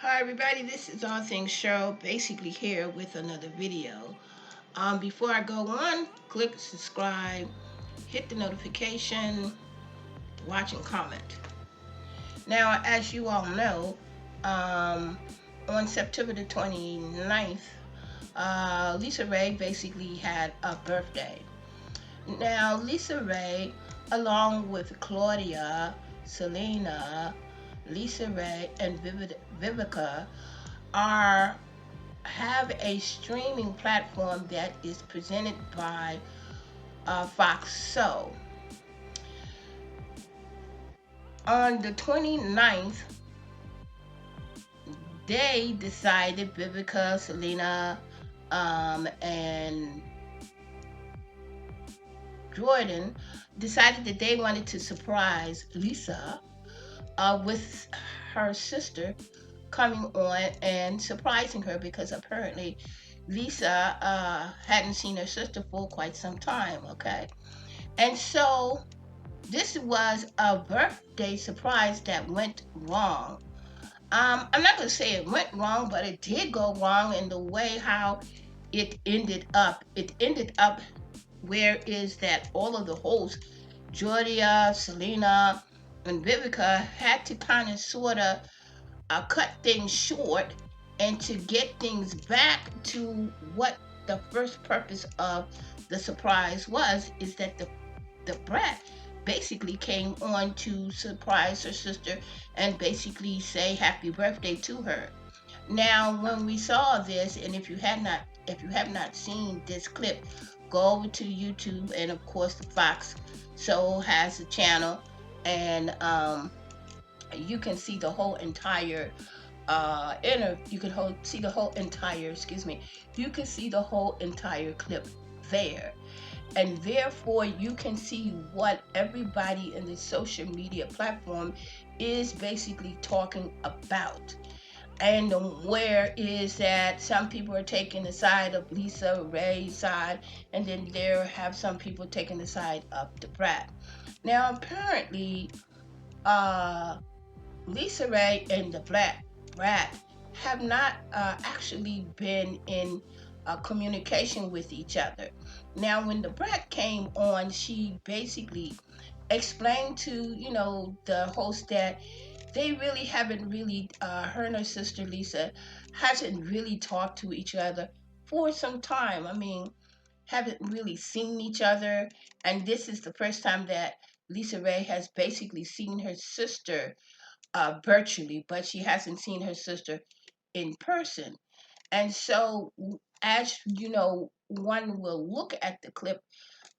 Hi everybody, this is All Things Cheryl, basically here with another video. Before I go on, click subscribe, hit the notification, watch and comment. Now, as you all know, um, on September the 29th, LisaRaya basically had a birthday. Now, LisaRaya, along with Claudia, Selena, LisaRaya, and Vivica, are have a streaming platform that is presented by Fox. So on the 29th, they decided, Vivica, Selena, and Jordan decided that they wanted to surprise Lisa with her sister coming on and surprising her because apparently Lisa hadn't seen her sister for quite some time, okay? And so this was a birthday surprise that went wrong. I'm not going to say it went wrong, but it did go wrong in the way how it ended up. It ended up where is that all of the hosts, Julia, Selena, and Vivica, had to kind of sort of cut things short and to get things back to what the first purpose of the surprise was, is that the brat basically came on to surprise her sister and basically say happy birthday to her. Now, when we saw this, and if you have not seen this clip, go over to YouTube, and of course the Fox Soul has a channel, and you can see the whole entire you can see the whole entire, excuse me, you can see the whole entire clip there, and therefore you can see what everybody in the social media platform is basically talking about. And where is that some people are taking the side of LisaRaya's side, and then there have some people taking the side of the Brat. Now apparently, uh, LisaRaya and the Brat have not actually been in communication with each other. Now, when the Brat came on, she basically explained to the host that they really haven't really her and her sister Lisa hasn't really talked to each other for some time. I mean, haven't really seen each other, and this is the first time that LisaRaya has basically seen her sister virtually, but she hasn't seen her sister in person. And so, as you know, one will look at the clip,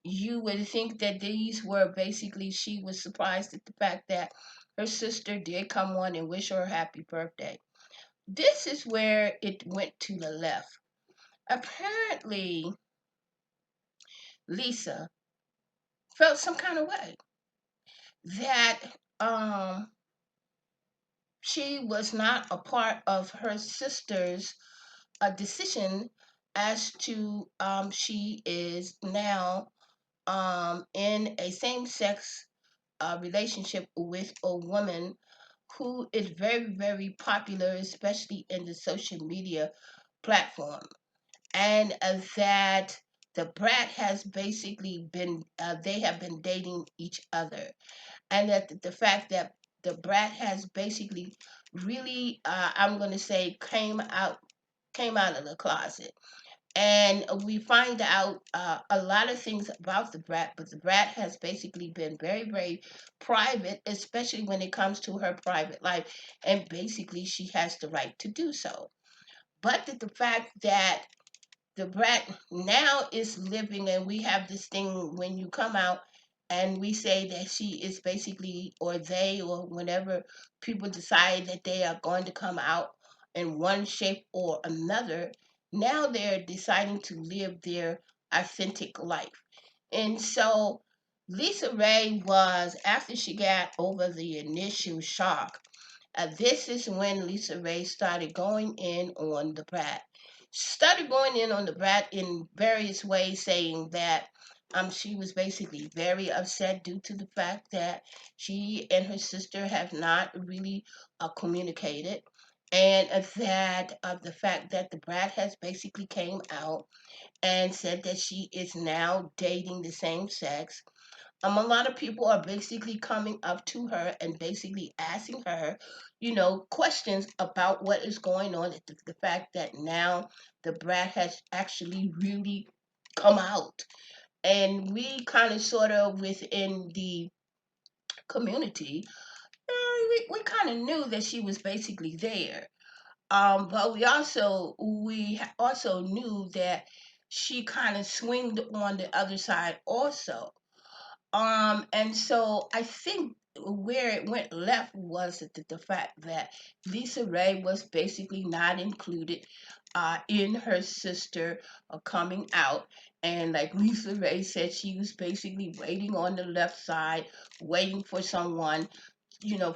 you would think that these were basically, she was surprised at the fact that her sister did come on and wish her a happy birthday. This is where it went to the left. Apparently, Lisa felt some kind of way that um, she was not a part of her sister's decision as to she is now in a same-sex relationship with a woman who is very, very popular, especially in the social media platform. And that the Brat has basically been, they have been dating each other. And that the fact that the Brat has basically really, I'm going to say, came out of the closet. And we find out a lot of things about the Brat, but the Brat has basically been very, very private, especially when it comes to her private life. And basically, she has the right to do so. But the fact that the Brat now is living, and we have this thing when you come out and we say that she is basically, or they, or whenever people decide that they are going to come out in one shape or another, now they're deciding to live their authentic life. And so LisaRaya was, after she got over the initial shock, this is when LisaRaya started going in on the Brat. She started going in on the Brat in various ways, saying that she was basically very upset due to the fact that she and her sister have not really communicated. and that of the fact that the brat has basically came out and said that she is now dating the same sex. A lot of people are basically coming up to her and basically asking her, questions about what is going on. The fact that now the brat has actually really come out. And we kind of sort of within the community, we kind of knew that she was basically there. But we also knew that she kind of swinged on the other side also. And so I think where it went left was the fact that Lisa Ray was basically not included in her sister coming out. And like Lisa Ray said, she was basically waiting on the left side, waiting for someone,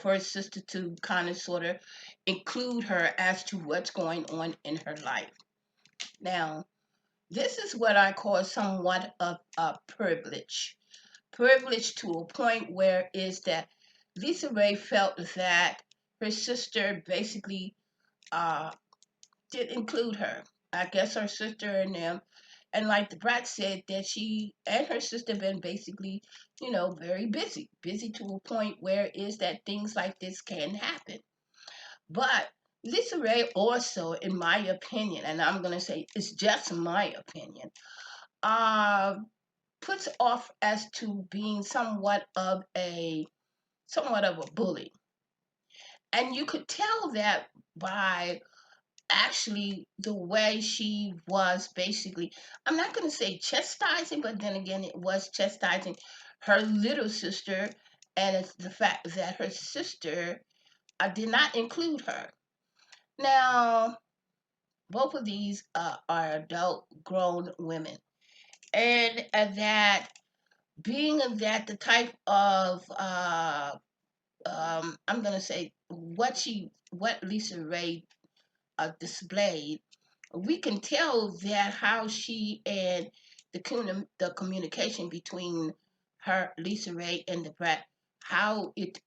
for her sister to kind of sort of include her as to what's going on in her life. Now, this is what I call somewhat of a privilege to a point where is that Lisa Ray felt that her sister basically uh, did include her. I guess her sister and them, and like the brat said, that she and her sister been basically, very busy to a point where is that things like this can happen. But Lisa Ray also, in my opinion, and I'm gonna say it's just my opinion, uh, puts off as to being somewhat of a bully. And you could tell that by actually the way she was basically, I'm not going to say chastising, but then again, it was chastising her little sister. And it's the fact that her sister did not include her. Now, both of these are adult grown women. And that being that the type of I'm gonna say what Lisa Ray displayed, we can tell that how she and the communication between her Lisa Ray and the brat, how it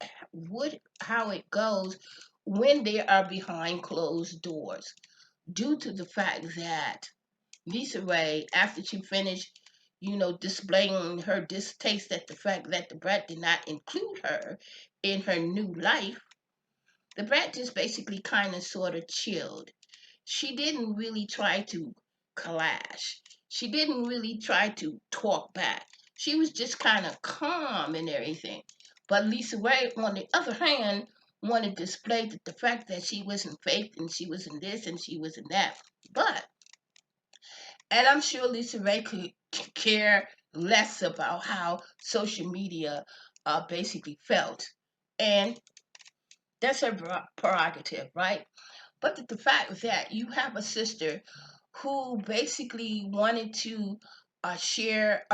goes when they are behind closed doors, due to the fact that Lisa Ray, after she finished, displaying her distaste at the fact that the brat did not include her in her new life, the brat just basically kind of sort of chilled. She didn't really try to clash. She didn't really try to talk back. She was just kind of calm and everything. But Lisa Ray, on the other hand, wanted to display the fact that she was in faith and she was in this and she was in that. But and I'm sure Lisa Ray could care less about how social media basically felt. And that's her prerogative, right? But the fact that you have a sister who basically wanted to share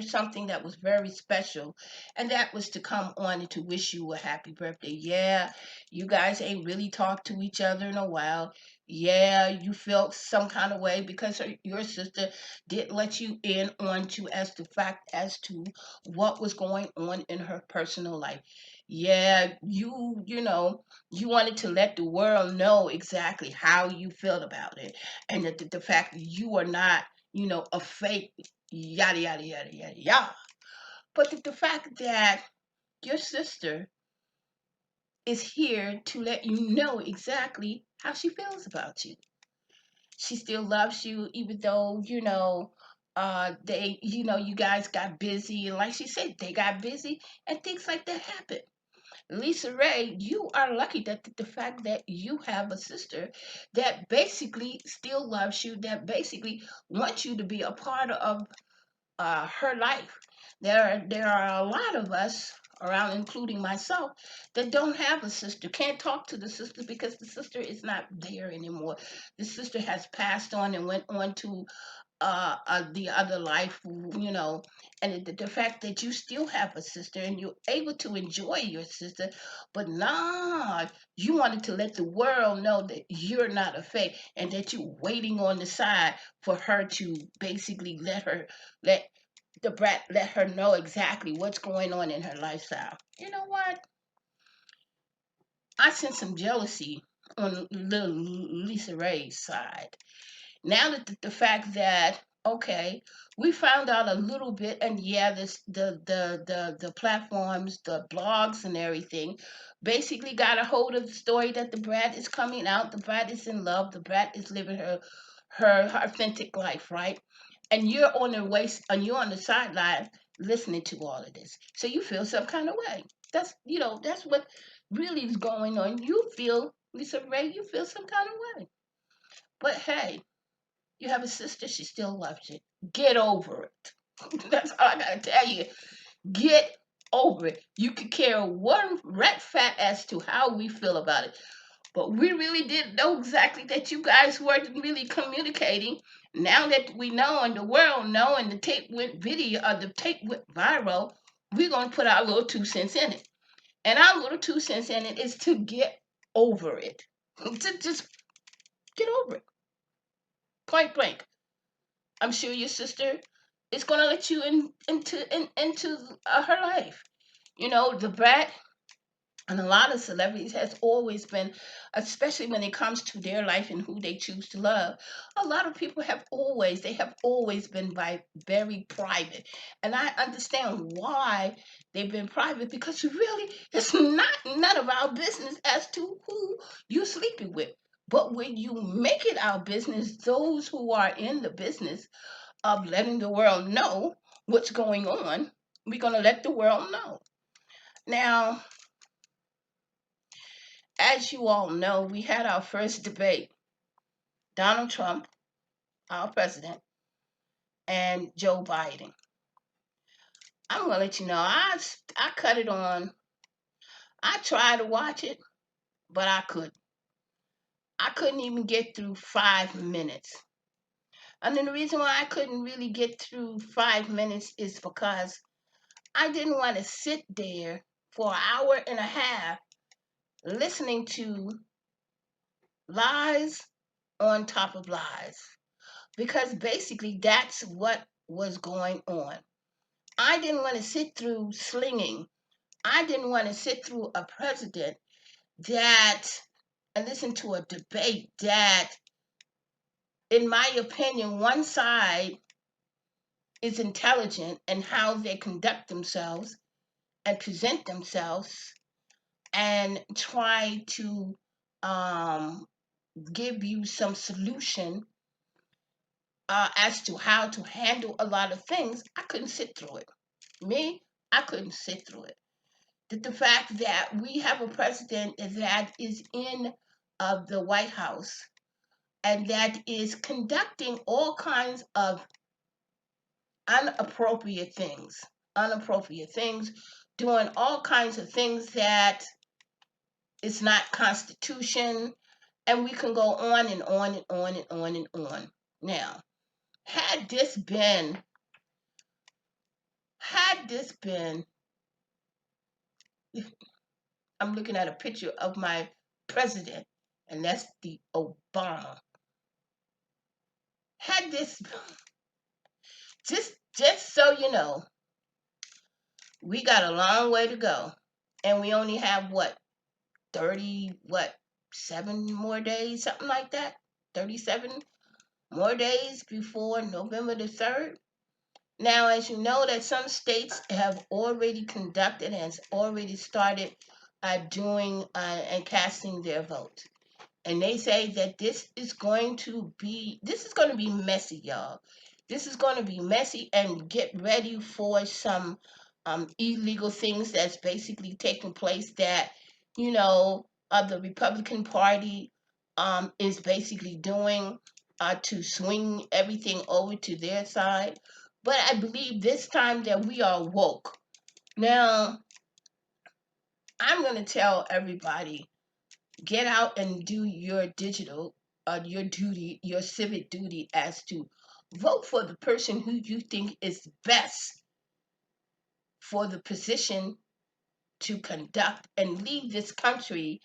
something that was very special, and that was to come on and to wish you a happy birthday. Yeah, you guys ain't really talked to each other in a while. Yeah, you felt some kind of way because your sister didn't let you in on to as the fact as to what was going on in her personal life. Yeah, you wanted to let the world know exactly how you felt about it, and the fact that you are not, a fake, yada yada yada yada yada. But the fact that your sister is here to let you know exactly how she feels about you. She still loves you, even though you guys got busy, and like she said, they got busy, and things like that happen. Lisa Ray, you are lucky that the fact that you have a sister that basically still loves you, that basically wants you to be a part of her life. There are a lot of us around, including myself, that don't have a sister, can't talk to the sister because the sister is not there anymore. The sister has passed on and went on to the other life, and the fact that you still have a sister and you're able to enjoy your sister, but nah, you wanted to let the world know that you're not a fake and that you're waiting on the side for her to basically let the brat let her know exactly what's going on in her lifestyle. You know what? I sense some jealousy on little Lisa Ray's side. Now that the fact that, okay, we found out a little bit, and yeah, this the platforms, the blogs and everything basically got a hold of the story that the Brat is coming out, the Brat is in love, the Brat is living her authentic life, right? And you're on the way, and you're on the sideline listening to all of this, so you feel some kind of way. That's, that's what really is going on. You feel, Lisa Ray, you feel some kind of way. But hey, you have a sister, she still loves you. Get over it. That's all I gotta tell you. Get over it. You could care one rat fat as to how we feel about it. But we really didn't know exactly that you guys weren't really communicating. Now that we know and the world know and the tape went video or the tape went viral, we're gonna put our little 2 cents in it. And our little 2 cents in it is to get over it. To just get over it. Point blank. I'm sure your sister is gonna let you into her life. The Brat and a lot of celebrities has always been, especially when it comes to their life and who they choose to love. A lot of people have always been very private, and I understand why they've been private, because really it's not none of our business as to who you're sleeping with. But when you make it our business, those who are in the business of letting the world know what's going on, we're going to let the world know. Now, as you all know, we had our first debate, Donald Trump, our president, and Joe Biden. I'm going to let you know, I cut it on. I tried to watch it, but I couldn't. I couldn't even get through 5 minutes. And then the reason why I couldn't really get through 5 minutes is because I didn't want to sit there for an hour and a half listening to lies on top of lies, because basically that's what was going on. I didn't want to sit through slinging. I didn't want to sit through a president that and listen to a debate that, in my opinion, one side is intelligent in how they conduct themselves and present themselves and try to um, give you some solution as to how to handle a lot of things. I couldn't sit through it. Me, I couldn't sit through it. The fact that we have a president that is in the White House and that is conducting all kinds of inappropriate things, doing all kinds of things that is not constitution, and we can go on and on and on and on and on. Now, had this been had this been I'm looking at a picture of my president, and that's the Obama. Had this just so you know, we got a long way to go, and we only have what 7 more days, something like that. 37 more days before November the 3rd. Now, as you know, that some states have already conducted and has already started doing and casting their vote. And they say that this is going to be messy, y'all. This is going to be messy, and get ready for some illegal things that's basically taking place, that the Republican Party is basically doing to swing everything over to their side. But I believe this time that we are woke. Now, I'm going to tell everybody, get out and do your your duty, your civic duty, as to vote for the person who you think is best for the position to conduct and lead this country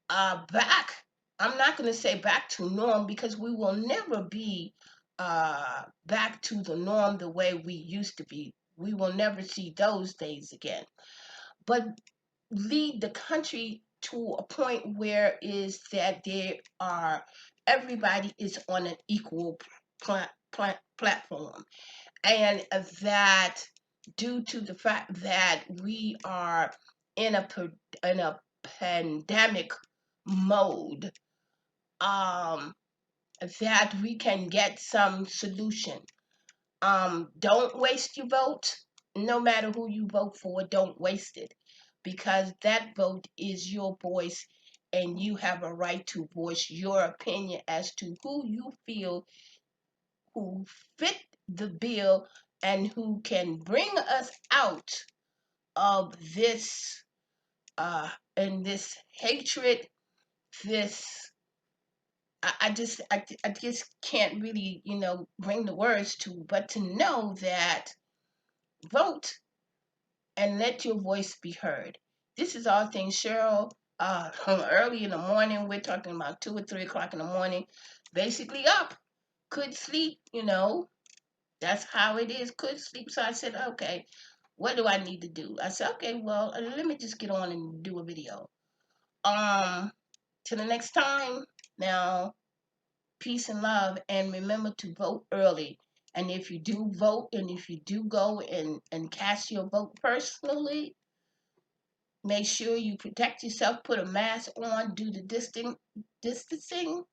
back. I'm not going to say back to norm, because we will never be back to the norm the way we used to be. We will never see those days again. But lead the country to a point where is that they are everybody is on an equal platform, and that due to the fact that we are in in a pandemic mode, um, that we can get some solution. Don't waste your vote. No matter who you vote for, don't waste it, because that vote is your voice, and you have a right to voice your opinion as to who you feel who fit the bill and who can bring us out of this and this hatred, this I just can't really, bring the words to, but to know that vote and let your voice be heard. This is all things Cheryl. Early in the morning, we're talking about 2 or 3 o'clock in the morning, basically up, could sleep, that's how it is, could sleep. So I said, okay, what do I need to do? I said, okay, well, let me just get on and do a video. Till the next time, now, peace and love, and remember to vote early. And if you do vote, and if you do go and cast your vote personally, make sure you protect yourself, put a mask on, do the distancing.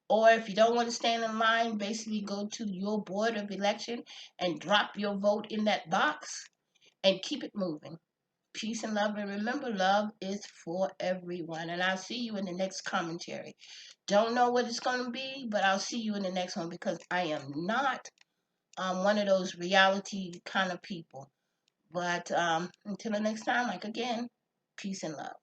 Or if you don't want to stand in line, basically go to your board of election and drop your vote in that box and keep it moving. Peace and love. And remember, love is for everyone. And I'll see you in the next commentary. Don't know what it's going to be, but I'll see you in the next one, because I am not one of those reality kind of people. But until the next time, like again, peace and love.